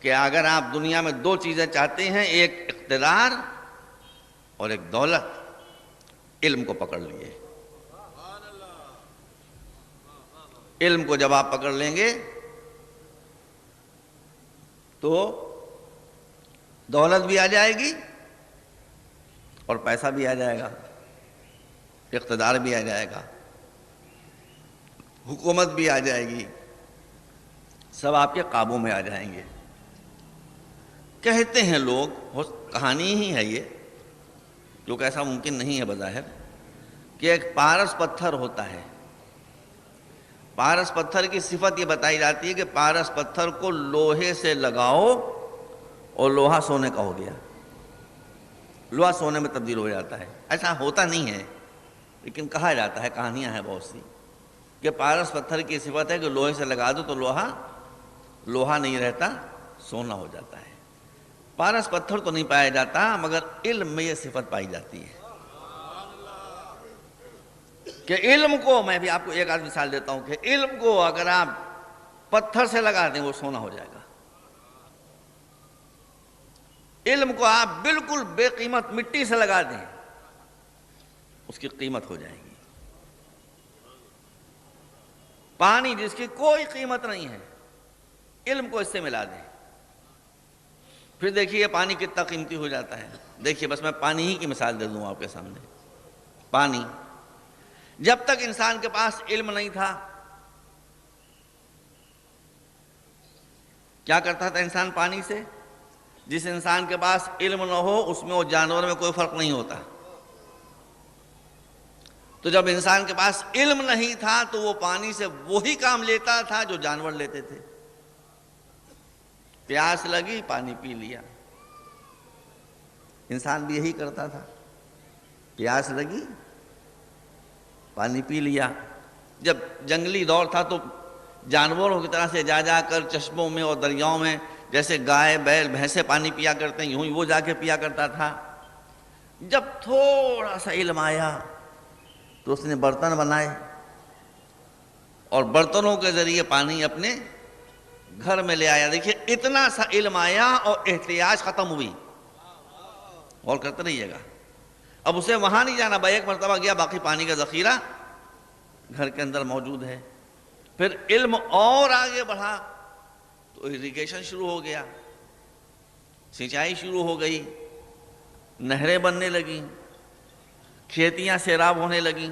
کہ اگر آپ دنیا میں دو چیزیں چاہتے ہیں، ایک اقتدار اور ایک دولت، علم کو پکڑ لیے۔ علم کو جب آپ پکڑ لیں گے تو دولت بھی آ جائے گی اور پیسہ بھی آ جائے گا، اقتدار بھی آ جائے گا، حکومت بھی آ جائے گی، سب آپ کے قابو میں آ جائیں گے۔ کہتے ہیں لوگ، کہانی ہی ہے یہ، کیونکہ ایسا ممکن نہیں ہے بظاہر، کہ ایک پارس پتھر ہوتا ہے۔ پارس پتھر کی صفت یہ بتائی جاتی ہے کہ پارس پتھر کو لوہے سے لگاؤ اور لوہا سونے کا ہو گیا، لوہا سونے میں تبدیل ہو جاتا ہے۔ ایسا ہوتا نہیں ہے، لیکن کہا جاتا ہے، کہانیاں ہیں بہت سی، کہ پارس پتھر کی صفت ہے کہ لوہے سے لگا دو تو لوہا نہیں رہتا، سونا ہو جاتا ہے۔ پارس پتھر تو نہیں پایا جاتا، مگر علم میں یہ صفت پائی جاتی ہے کہ علم کو، میں بھی آپ کو ایک آدھ مثال دیتا ہوں، کہ علم کو اگر آپ پتھر سے لگا دیں وہ سونا ہو جائے گا۔ علم کو آپ بالکل بے قیمت مٹی سے لگا دیں، اس کی قیمت ہو جائے گی۔ پانی جس کی کوئی قیمت نہیں ہے، علم کو اس سے ملا دیں، پھر دیکھیے پانی کتنا قیمتی ہو جاتا ہے۔ دیکھیے بس میں پانی ہی کی مثال دے دوں آپ کے سامنے۔ پانی، جب تک انسان کے پاس علم نہیں تھا، کیا کرتا تھا انسان پانی سے؟ جس انسان کے پاس علم نہ ہو اس میں اور جانور میں کوئی فرق نہیں ہوتا۔ تو جب انسان کے پاس علم نہیں تھا تو وہ پانی سے وہی کام لیتا تھا جو جانور لیتے تھے۔ پیاس لگی، پانی پی لیا، انسان بھی یہی کرتا تھا، پیاس لگی، پانی پی لیا۔ جب جنگلی دور تھا تو جانوروں کی طرح سے جا جا کر چشموں میں اور دریاؤں میں، جیسے گائے بیل بھینسیں پانی پیا کرتے ہیں، یوں ہی وہ جا کے پیا کرتا تھا۔ جب تھوڑا سا علم آیا تو اس نے برتن بنائے اور برتنوں کے ذریعے پانی اپنے گھر میں لے آیا۔ دیکھیے اتنا سا علم آیا اور احتیاج ختم ہوئی۔ اور کرتے رہیے گا، اب اسے وہاں نہیں جانا، بھائی ایک مرتبہ گیا، باقی پانی کا ذخیرہ گھر کے اندر موجود ہے۔ پھر علم اور آگے بڑھا تو اریگیشن شروع ہو گیا، سینچائی شروع ہو گئی، نہریں بننے لگیں، کھیتیاں سیراب ہونے لگیں،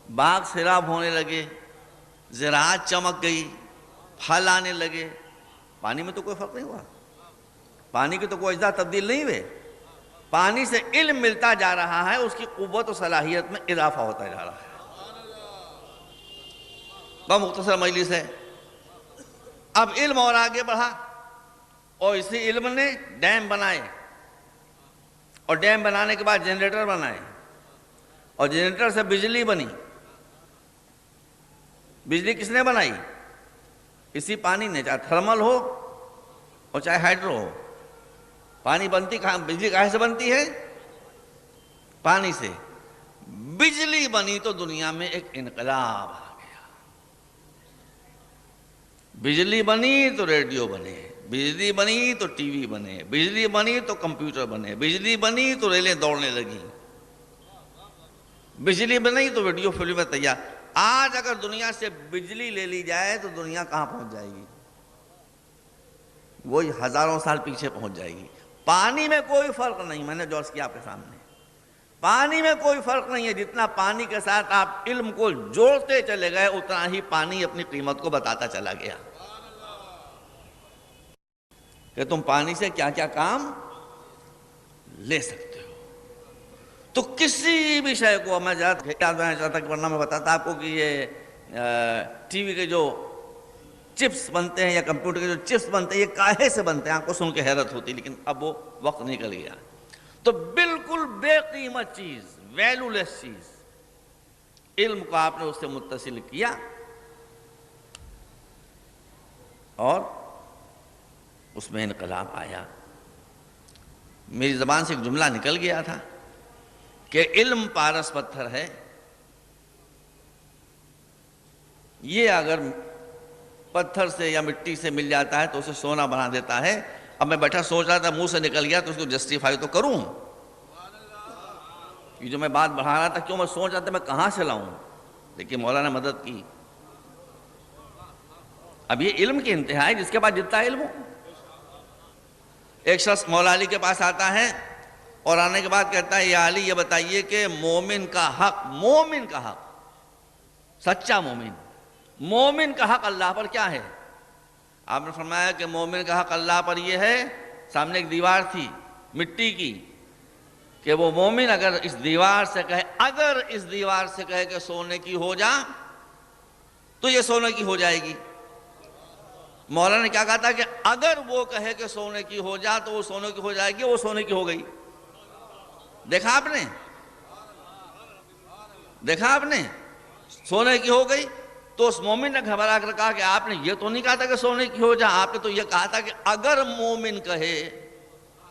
باغ سیراب ہونے لگے، زراعت چمک گئی، پھل آنے لگے۔ پانی میں تو کوئی فرق نہیں ہوا، پانی کے تو کوئی اجزاء تبدیل نہیں ہوئے، پانی سے علم ملتا جا رہا ہے، اس کی قوت و صلاحیت میں اضافہ ہوتا جا رہا ہے۔ بہت مختصر مجلس ہے۔ اب علم اور آگے بڑھا اور اسی علم نے ڈیم بنائے، اور ڈیم بنانے کے بعد جنریٹر بنائے، اور جنریٹر سے بجلی بنی۔ بجلی کس نے بنائی؟ اسی پانی نے، چاہے تھرمل ہو اور چاہے ہائیڈرو ہو۔ پانی بنتی کہاں، بجلی کہاں سے بنتی ہے؟ پانی سے۔ بجلی بنی تو دنیا میں ایک انقلاب آ گیا۔ بجلی بنی تو ریڈیو بنے، بجلی بنی تو ٹی وی بنے، بجلی بنی تو کمپیوٹر بنے، بجلی بنی تو ریلیں دوڑنے لگیں، بجلی بنی تو ویڈیو فلمیں تیار۔ آج اگر دنیا سے بجلی لے لی جائے تو دنیا کہاں پہنچ جائے گی؟ وہی ہزاروں سال پیچھے پہنچ جائے گی۔ پانی میں کوئی فرق نہیں، میں نے جو عرض کیا آپ کے سامنے، پانی میں کوئی فرق نہیں ہے۔ جتنا پانی کے ساتھ آپ علم کو جوڑتے چلے گئے اتنا ہی پانی اپنی قیمت کو بتاتا چلا گیا کہ تم پانی سے کیا کیا کام لے سکتے ہو۔ تو کسی بھی شے کو، میں یاد چاہتا کہ ورنہ میں بتاتا آپ کو کہ یہ ٹی وی کے جو چپس بنتے ہیں یا کمپیوٹر کے جو چپس بنتے ہیں یہ کاہے سے بنتے ہیں؟ آپ کو سن کے حیرت ہوتی، لیکن اب وہ وقت نکل گیا۔ تو بالکل بے قیمت چیز، ویلیو لیس چیز، علم کو آپ نے اس سے متصل کیا اور اس میں انقلاب آیا۔ میری زبان سے ایک جملہ نکل گیا تھا کہ علم پارس پتھر ہے، یہ اگر پتھر سے یا مٹی سے مل جاتا ہے تو اسے سونا بنا دیتا ہے. اب میں بیٹھا سوچ رہا تھا منہ سے نکل گیا تو اس کو جسٹیفائی تو کروں. یہ جو میں بات بڑھا رہا تھا کیوں میں سوچ رہا تھا میں کہاں سے لاؤں, لیکن مولانا نے مدد کی. اب یہ علم کی انتہا ہے, جس کے پاس جتنا علم ہو. ایک شخص مولا علی کے پاس آتا ہے اور آنے کے بعد کہتا ہے یا علی یہ بتائیے کہ مومن کا حق, سچا مومن کا حق اللہ پر کیا ہے؟ آپ نے فرمایا کہ مومن کا حق اللہ پر یہ ہے, سامنے ایک دیوار تھی مٹی کی, کہ وہ مومن اگر اس دیوار سے کہے کہ سونے کی ہو جا تو یہ سونے کی ہو جائے گی. مولانا نے کیا کہا تھا کہ اگر وہ کہے کہ سونے کی ہو جا تو وہ سونے کی ہو جائے گی, وہ سونے کی ہو گئی. دیکھا آپ نے سونے کی ہو گئی. تو اس مومن نے گھبرا کر کہا کہ آپ نے یہ تو نہیں کہا تھا کہ سونے کی ہو جا, آپ نے تو یہ کہا تھا کہ اگر مومن کہے.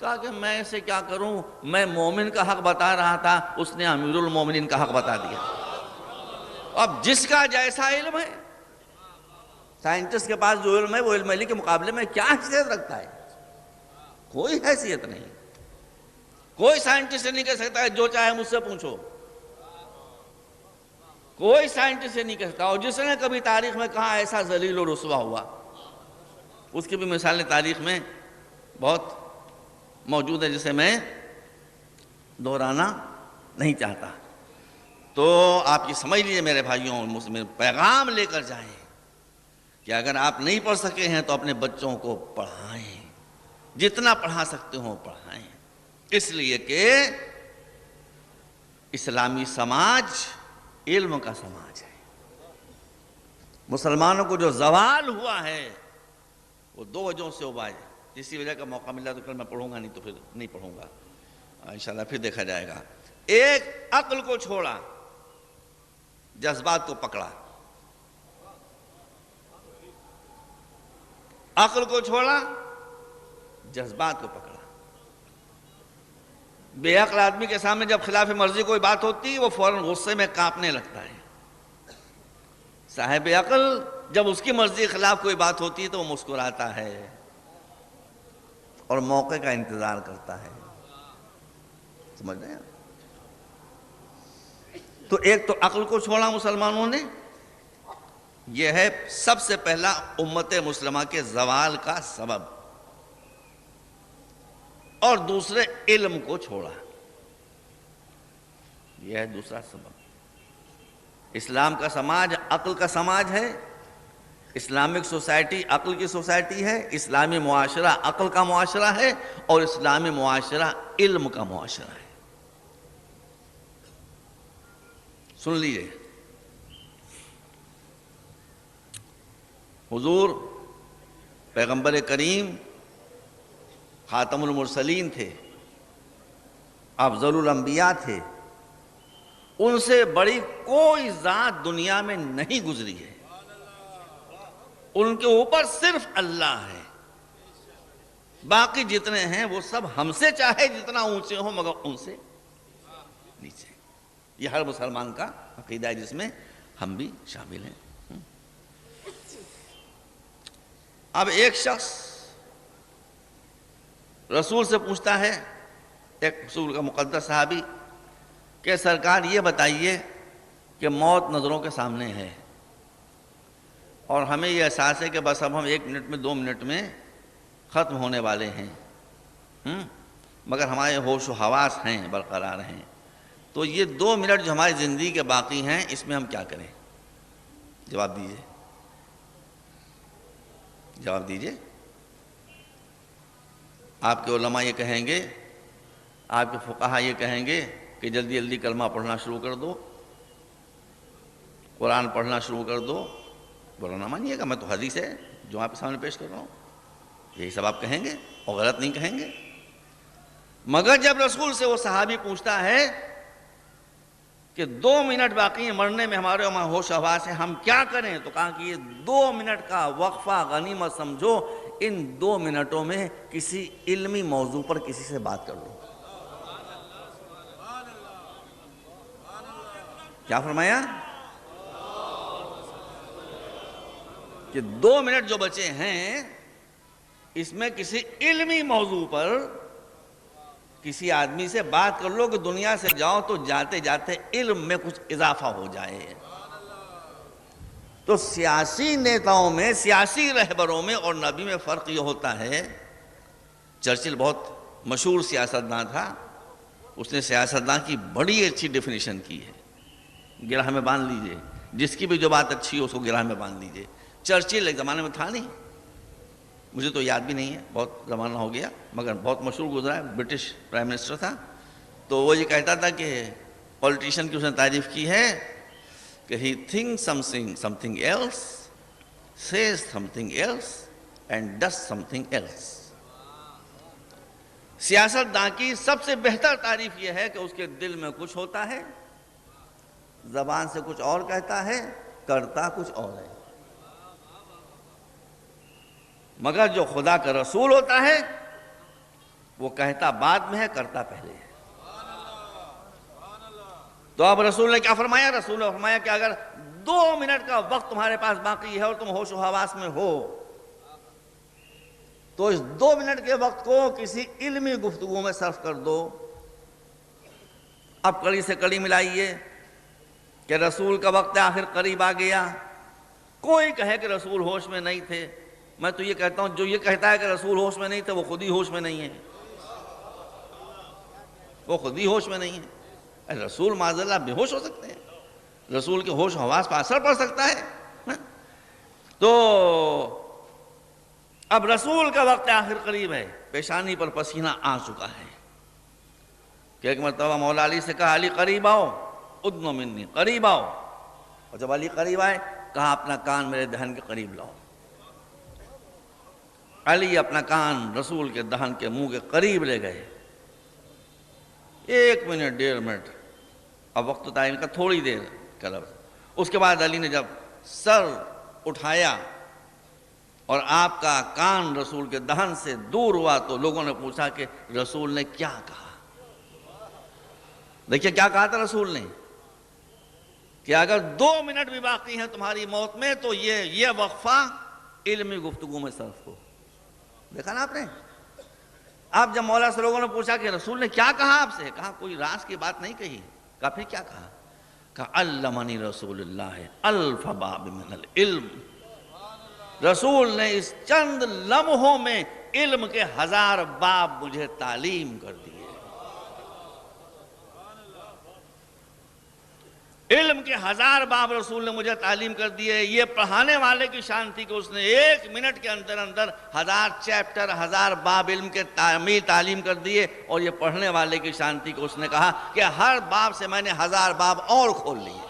کہا کہ میں اسے کیا کروں, میں مومن کا حق بتا رہا تھا, اس نے امیر المومنین کا حق بتا دیا. اب جس کا جیسا علم ہے, سائنٹسٹ کے پاس جو علم ہے وہ علم علی کے مقابلے میں کیا حیثیت رکھتا ہے؟ کوئی حیثیت نہیں. کوئی سائنٹسٹ نہیں کہہ سکتا ہے جو چاہے مجھ سے پوچھو, کوئی سائنٹسٹ نہیں کہہ سکتا. اور جس نے کبھی تاریخ میں کہا ایسا ذلیل و رسوا ہوا, اس کی بھی مثالیں تاریخ میں بہت موجود ہے جسے میں دہرانا نہیں چاہتا. تو آپ یہ سمجھ لیجیے میرے بھائیوں, میں پیغام لے کر جائیں کہ اگر آپ نہیں پڑھ سکے ہیں تو اپنے بچوں کو پڑھائیں, جتنا پڑھا سکتے ہو پڑھائیں. اس لیے کہ اسلامی سماج علم کا سماج ہے. مسلمانوں کو جو زوال ہوا ہے وہ دو وجہوں سے ہوا ہے. اسی وجہ کا موقع ملا تو کل میں پڑھوں گا, نہیں تو پھر نہیں پڑھوں گا, انشاءاللہ پھر دیکھا جائے گا. ایک عقل کو چھوڑا, جذبات کو پکڑا. عقل کو چھوڑا, جذبات کو پکڑا. بے عقل آدمی کے سامنے جب خلاف مرضی کوئی بات ہوتی وہ فوراً غصے میں کانپنے لگتا ہے. صاحب عقل جب اس کی مرضی کے خلاف کوئی بات ہوتی ہے تو وہ مسکراتا ہے اور موقع کا انتظار کرتا ہے. سمجھ رہے ہیں؟ تو ایک تو عقل کو چھوڑا مسلمانوں نے, یہ ہے سب سے پہلا امت مسلمہ کے زوال کا سبب. اور دوسرے علم کو چھوڑا, یہ ہے دوسرا سبب. اسلام کا سماج عقل کا سماج ہے, اسلامک سوسائٹی عقل کی سوسائٹی ہے, اسلامی معاشرہ عقل کا معاشرہ ہے, اور اسلامی معاشرہ علم کا معاشرہ ہے. سن لیجئے, حضور پیغمبر کریم خاتم المرسلین تھے, افضل الانبیاء تھے, ان سے بڑی کوئی ذات دنیا میں نہیں گزری ہے. ان کے اوپر صرف اللہ ہے, باقی جتنے ہیں وہ سب ہم سے چاہے جتنا اونچے ہوں مگر ان سے نیچے. یہ ہر مسلمان کا عقیدہ ہے جس میں ہم بھی شامل ہیں. اب ایک شخص رسول سے پوچھتا ہے, ایک رسول کا مقدس صحابی, کہ سرکار یہ بتائیے کہ موت نظروں کے سامنے ہے اور ہمیں یہ احساس ہے کہ بس اب ہم 1 منٹ میں 2 منٹ میں ختم ہونے والے ہیں, مگر ہمارے ہوش و حواس ہیں, برقرار ہیں, تو یہ 2 منٹ جو ہماری زندگی کے باقی ہیں اس میں ہم کیا کریں؟ جواب دیجئے, جواب دیجئے. آپ کے علماء یہ کہیں گے, آپ کے فقہا یہ کہیں گے کہ جلدی جلدی کلمہ پڑھنا شروع کر دو, قرآن پڑھنا شروع کر دو. بولا نہ مانیے گا, میں تو حدیث ہے جو آپ کے سامنے پیش کر رہا ہوں, یہی سب آپ کہیں گے اور غلط نہیں کہیں گے. مگر جب رسول سے وہ صحابی پوچھتا ہے کہ 2 منٹ باقی ہیں مرنے میں, ہمارے ہوش حواس ہیں, ہم کیا کریں؟ تو کہا کہ یہ 2 منٹ کا وقفہ غنیمت سمجھو, ان 2 منٹوں میں کسی علمی موضوع پر کسی سے بات کر لو. کیا فرمایا؟ کہ 2 منٹ جو بچے ہیں اس میں کسی علمی موضوع پر کسی آدمی سے بات کر لو کہ دنیا سے جاؤ تو جاتے جاتے علم میں کچھ اضافہ ہو جائے۔ تو سیاسی نیتاؤں میں، سیاسی رہبروں میں اور نبی میں فرق یہ ہوتا ہے۔ چرچل بہت مشہور سیاستدان تھا، اس نے سیاستدان کی بڑی اچھی ڈیفینیشن کی ہے، گرہ میں باندھ لیجئے، جس کی بھی جو بات اچھی ہو اس کو گرہ میں باندھ لیجئے۔ چرچل ایک زمانے میں تھا نہیں، مجھے تو یاد بھی نہیں ہے، بہت زمانہ ہو گیا، مگر بہت مشہور گزرا ہے، برٹش پرائم منسٹر تھا۔ تو وہ یہ کہتا تھا کہ پولیٹیشین کی اس نے تعریف کی ہے کہ he thinks something else, says something else and does something else۔ سیاستدان کی سب سے بہتر تعریف یہ ہے کہ اس کے دل میں کچھ ہوتا ہے، زبان سے کچھ اور کہتا ہے، کرتا کچھ اور ہے۔ مگر جو خدا کا رسول ہوتا ہے وہ کہتا بعد میں ہے، کرتا پہلے ہے۔ تو اب رسول نے کیا فرمایا؟ رسول نے فرمایا کہ اگر 2 منٹ کا وقت تمہارے پاس باقی ہے اور تم ہوش و حواس میں ہو تو اس 2 منٹ کے وقت کو کسی علمی گفتگو میں صرف کر دو۔ اب کڑی سے کڑی ملائیے کہ رسول کا وقت آخر قریب آ گیا۔ کوئی کہے کہ رسول ہوش میں نہیں تھے، میں تو یہ کہتا ہوں جو یہ کہتا ہے کہ رسول ہوش میں نہیں تھے وہ خود ہی ہوش میں نہیں ہے، وہ خود ہی ہوش میں نہیں ہے۔ رسول معاذ اللہ بے ہوش ہو سکتے ہیں، رسول کے ہوش و حواس پر اثر پڑ سکتا ہے۔ تو اب رسول کا وقت آخر قریب ہے، پیشانی پر پسینہ آ چکا ہے کہ ایک مرتبہ مولا علی سے کہا علی قریب آؤ، ادنو منی، قریب آؤ۔ اور جب علی قریب آئے کہا اپنا کان میرے دہن کے قریب لاؤ۔ علی اپنا کان رسول کے دہن کے منہ کے قریب لے گئے۔ 1 منٹ 1.5 منٹ، اب وقت تو ٹائم کا تھوڑی دیر کا لفظ۔ اس کے بعد علی نے جب سر اٹھایا اور آپ کا کان رسول کے دہن سے دور ہوا تو لوگوں نے پوچھا کہ رسول نے کیا کہا؟ دیکھیے کیا کہا تھا رسول نے کہ اگر 2 منٹ بھی باقی ہیں تمہاری موت میں تو یہ وقفہ علمی گفتگو میں صرف ہو۔ دیکھا نا آپ نے؟ آپ جب مولا سے لوگوں نے پوچھا کہ رسول نے کیا کہا آپ سے، کہا کوئی راز کی بات نہیں کہی۔ کہا پھر کیا کہا؟ کہا علمنی رسول اللہ الف باب من العلم۔ رسول نے اس چند لمحوں میں علم کے 1000 باب مجھے تعلیم کر دیے۔ علم کے 1000 باب رسول نے مجھے تعلیم کر دیے۔ یہ پڑھانے والے کی شان تھی کہ اس نے 1 منٹ کے اندر 1000 چیپٹر 1000 باب علم کے تعلیم کر دیے، اور یہ پڑھنے والے کی شان تھی کہ اس نے کہا کہ ہر باب سے میں نے 1000 باب اور کھول لیے۔